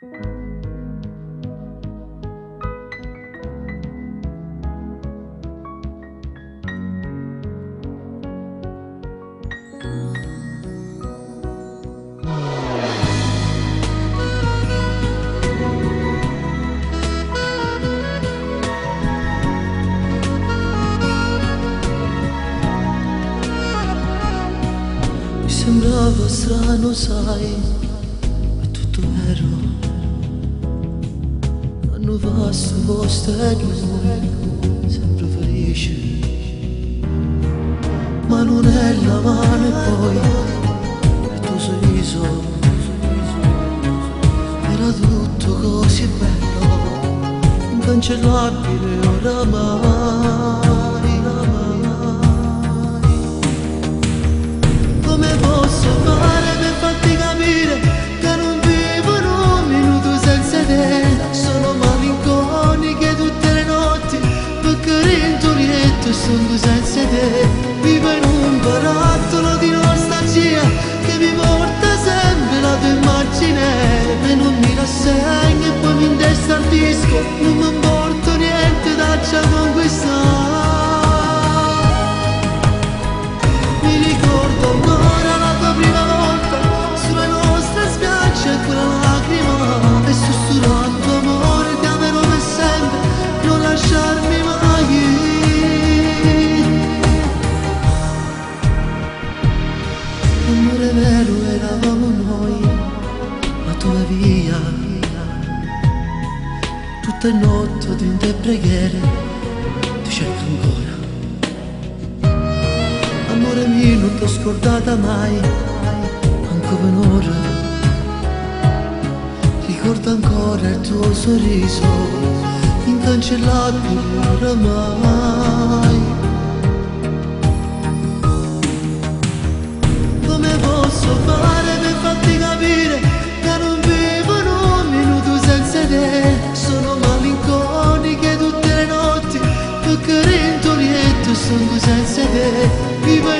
Sembrava strano, sai, è tutto vero. Hanno vasto posto e lui, sempre felice. Ma non è la mano e poi il tuo sorriso. Era tutto così bello, incancellabile oramai. Come posso fare per farti capire che non vivo in un minuto senza te? Sono malinconiche tutte le notti, perché rintorietto e sono senza te. Vivo in un barattolo di nostalgia che mi porta sempre la tua immagine, e non mi rassegno e poi mi indestardisco. Non mi importa niente da già conquistare. Mi ricordo ancora la tua prima volta sulla nostra spiaggia, quella lacrima, e sussurrando amore ti amerò per sempre, non lasciarmi mai. Amore vero eravamo noi, ma tu vai via. Tutta notte di te preghiere ti cerco ancora. Amore mio, non t'ho scordata mai, anche per un'ora. Ricordo ancora il tuo sorriso, incancellabile oramai. Come posso fare per farti capire che non vivo in un minuto senza te? Sono malinconiche tutte le notti, perché rintorietto e sono senza te. Vivo